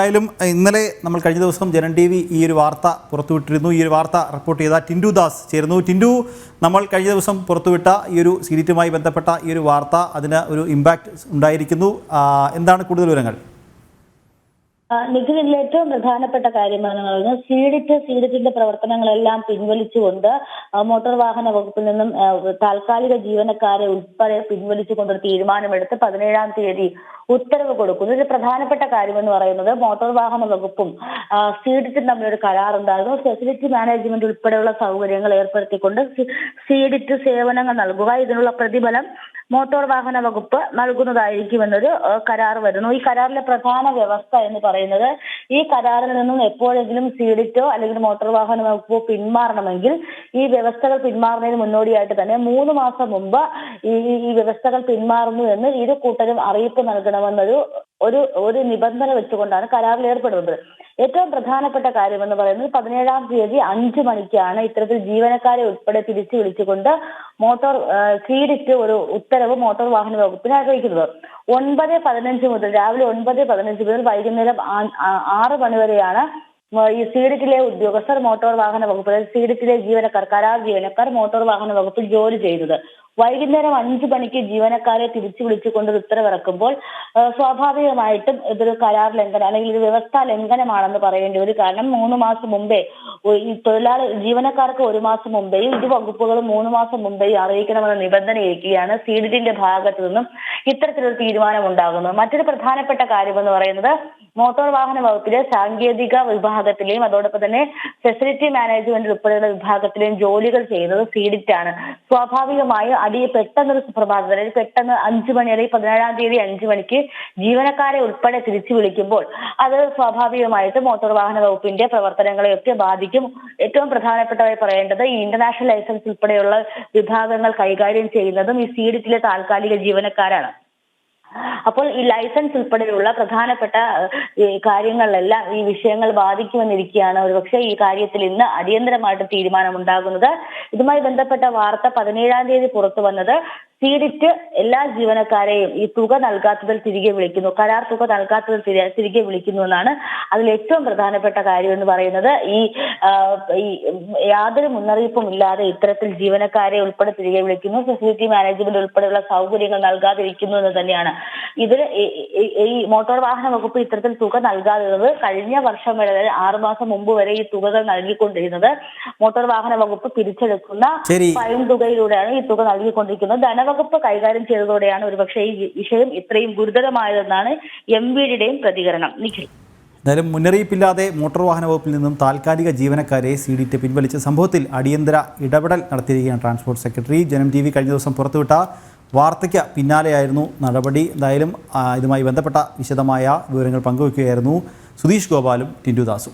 എന്തായാലും ഇന്നലെ നമ്മൾ കഴിഞ്ഞ ദിവസം ജനം TV ഈ ഒരു വാർത്ത പുറത്തുവിട്ടിരുന്നു. ഈ ഒരു വാർത്ത റിപ്പോർട്ട് ചെയ്ത ടിൻഡു ദാസ് ചേരുന്നു. ടിൻഡു, നമ്മൾ കഴിഞ്ഞ ദിവസം പുറത്തുവിട്ട ഈ ഒരു സീഡിറ്റുമായി ബന്ധപ്പെട്ട ഈ ഒരു വാർത്ത അതിന് ഒരു ഇമ്പാക്റ്റ് ഉണ്ടായിരിക്കുന്നു. എന്താണ് കൂടുതൽ വിവരങ്ങൾ? നിഖിലിൽ ഏറ്റവും പ്രധാനപ്പെട്ട കാര്യമാണ് പറയുന്നത് സീഡിറ്റിന്റെ പ്രവർത്തനങ്ങളെല്ലാം പിൻവലിച്ചുകൊണ്ട് മോട്ടോർ വാഹന വകുപ്പിൽ നിന്നും താൽക്കാലിക ജീവനക്കാരെ ഉൾപ്പെടെ പിൻവലിച്ചുകൊണ്ടൊരു തീരുമാനമെടുത്ത് 17-ാം തീയതി ഉത്തരവ് കൊടുക്കുന്നു. ഒരു പ്രധാനപ്പെട്ട കാര്യമെന്ന് പറയുന്നത് മോട്ടോർ വാഹന വകുപ്പും സീഡിറ്റും തമ്മിലൊരു കരാറുണ്ടായിരുന്നു. ഫെസിലിറ്റി മാനേജ്മെന്റ് ഉൾപ്പെടെയുള്ള സൗകര്യങ്ങൾ ഏർപ്പെടുത്തിക്കൊണ്ട് സീഡിറ്റ് സേവനങ്ങൾ നൽകുക, ഇതിനുള്ള പ്രതിഫലം മോട്ടോർ വാഹന വകുപ്പ് നൽകുന്നതായിരിക്കുമെന്നൊരു കരാർ വരുന്നു. ഈ കരാറിലെ പ്രധാന വ്യവസ്ഥ എന്ന് പറയുന്നത് ഈ കരാറിൽ നിന്നും എപ്പോഴെങ്കിലും സീഡിറ്റോ അല്ലെങ്കിൽ മോട്ടോർ വാഹന വകുപ്പോ പിന്മാറണമെങ്കിൽ ഈ വ്യവസ്ഥകൾ പിന്മാറുന്നതിന് മുന്നോടിയായിട്ട് തന്നെ 3 മാസം മുമ്പ് ഈ വ്യവസ്ഥകൾ പിന്മാറുന്നു എന്ന് ഇരു കൂട്ടരും അറിയിപ്പ് നൽകണമെന്നൊരു ഒരു നിബന്ധന വെച്ചുകൊണ്ടാണ് കരാറിൽ ഏർപ്പെടുന്നത്. ഏറ്റവും പ്രധാനപ്പെട്ട കാര്യമെന്ന് പറയുന്നത് 17-ാം തീയതി 5 മണിക്കാണ് ഇത്തരത്തിൽ ജീവനക്കാരെ ഉൾപ്പെടെ തിരിച്ചു വിളിച്ചുകൊണ്ട് സീഡിറ്റ് ഒരു ഉത്തരവ് മോട്ടോർ വാഹന വകുപ്പിനെ അറിയിക്കുന്നത്. 9:15 മുതൽ രാവിലെ 9:15 മുതൽ വൈകുന്നേരം 6 മണി വരെയാണ് ഈ സീഡിറ്റിലെ ഉദ്യോഗസ്ഥർ മോട്ടോർ വാഹന വകുപ്പ്, സീഡിറ്റിലെ കരാർ ജീവനക്കാർ മോട്ടോർ വാഹന വകുപ്പിൽ ജോലി ചെയ്തത്. വൈകുന്നേരം 5 മണിക്ക് ജീവനക്കാരെ തിരിച്ചു വിളിച്ചുകൊണ്ട് ഉത്തരവിറക്കുമ്പോൾ സ്വാഭാവികമായിട്ടും ഇതൊരു കരാർ ലംഘനം അല്ലെങ്കിൽ ഒരു വ്യവസ്ഥാ ലംഘനമാണെന്ന് പറയേണ്ടി വരും. കാരണം 3 മാസം മുമ്പേ ഈ ജീവനക്കാർക്ക് 1 മാസം മുമ്പേയും ഇരു വകുപ്പുകളും 3 മാസം മുമ്പേയും അറിയിക്കണമെന്ന നിബന്ധനയിരിക്കുകയാണ് സീഡിറ്റിന്റെ ഭാഗത്തു നിന്നും ഇത്തരത്തിലൊരു തീരുമാനം ഉണ്ടാകുന്നത്. മറ്റൊരു പ്രധാനപ്പെട്ട കാര്യമെന്ന് പറയുന്നത് മോട്ടോർ വാഹന വകുപ്പിലെ സാങ്കേതിക വിഭാഗത്തിലെയും അതോടൊപ്പം തന്നെ ഫെസിലിറ്റി മാനേജ്മെന്റ് ഉൾപ്പെടെയുള്ള വിഭാഗത്തിലെയും ജോലികൾ ചെയ്യുന്നത് സീഡിറ്റാണ്. സ്വാഭാവികമായും പെട്ടെന്നൊരു സുപ്രഭാതത്തിൽ പെട്ടെന്ന് 5 മണി അല്ലെങ്കിൽ 17-ാം തീയതി 5 മണിക്ക് ജീവനക്കാരെ ഉൾപ്പെടെ തിരിച്ചു വിളിക്കുമ്പോൾ അത് സ്വാഭാവികമായിട്ട് മോട്ടോർ വാഹന വകുപ്പിന്റെ പ്രവർത്തനങ്ങളെയൊക്കെ ബാധിക്കും. ഏറ്റവും പ്രധാനപ്പെട്ടതായി പറയേണ്ടത് ഈ ഇന്റർനാഷണൽ ലൈസൻസ് ഉൾപ്പെടെയുള്ള വിഭാഗങ്ങൾ കൈകാര്യം ചെയ്യുന്നതും ഈ സീഡിറ്റിലെ താൽക്കാലിക ജീവനക്കാരാണ്. അപ്പോൾ ഈ ലൈസൻസ് ഉൾപ്പെടെയുള്ള പ്രധാനപ്പെട്ട കാര്യങ്ങളിലെല്ലാം ഈ വിഷയങ്ങൾ ബാധിക്കുമെന്നിരിക്കുകയാണ് ഒരുപക്ഷെ ഈ കാര്യത്തിൽ ഇന്ന് അടിയന്തരമായിട്ട് തീരുമാനമുണ്ടാകുന്നത്. ഇതുമായി ബന്ധപ്പെട്ട വാർത്ത 17-ാം തീയതി പുറത്തു വന്നത് സീഡിറ്റ് എല്ലാ ജീവനക്കാരെയും ഈ തുക നൽകാത്തതിൽ തിരികെ വിളിക്കുന്നു, കരാർ തുക നൽകാത്തതിൽ തിരികെ വിളിക്കുന്നു എന്നാണ്. അതിൽ ഏറ്റവും പ്രധാനപ്പെട്ട കാര്യം എന്ന് പറയുന്നത് ഈ യാതൊരു മുന്നറിയിപ്പും ഇല്ലാതെ ഇത്തരത്തിൽ ജീവനക്കാരെ ഉൾപ്പെടെ തിരികെ വിളിക്കുന്നു, ഫെസിലിറ്റി മാനേജ്മെന്റ് ഉൾപ്പെടെയുള്ള സൗകര്യങ്ങൾ നൽകാതിരിക്കുന്നു എന്ന് തന്നെയാണ്. ഇതിൽ ഈ മോട്ടോർ വാഹന വകുപ്പ് ഇത്തരത്തിൽ തുക നൽകാതിരുന്നത് കഴിഞ്ഞ വർഷം വരെ, 6 മാസം മുമ്പ് വരെ ഈ തുകകൾ നൽകിക്കൊണ്ടിരുന്നത് മോട്ടോർ വാഹന വകുപ്പ് പിരിച്ചെടുക്കുന്ന ഫൈൻ തുകയിലൂടെയാണ് ഈ തുക നൽകിക്കൊണ്ടിരിക്കുന്നത്. ധനവകുപ്പ് കൈകാര്യം ചെയ്തതോടെയാണ് ഒരുപക്ഷെ ഈ വിഷയം ഇത്രയും ഗുരുതരമായതെന്നാണ് MVDയുടെയും പ്രതികരണം. നിഖിൽ, എന്തായാലും മുന്നറിയിപ്പില്ലാതെ മോട്ടോർ വാഹന വകുപ്പിൽ നിന്നും താൽക്കാലിക ജീവനക്കാരെ സീഡിറ്റ് പിൻവലിച്ച സംഭവത്തിൽ അടിയന്തര ഇടപെടൽ നടത്തിയിരിക്കുകയാണ് ട്രാൻസ്പോർട്ട് സെക്രട്ടറി. ജനം TV കഴിഞ്ഞ ദിവസം പുറത്തുവിട്ട വാർത്തയ്ക്ക് പിന്നാലെയായിരുന്നു നടപടി. എന്തായാലും ഇതുമായി ബന്ധപ്പെട്ട വിശദമായ വിവരങ്ങൾ പങ്കുവയ്ക്കുകയായിരുന്നു സുധീഷ് ഗോപാലും ടിൻഡു ദാസും.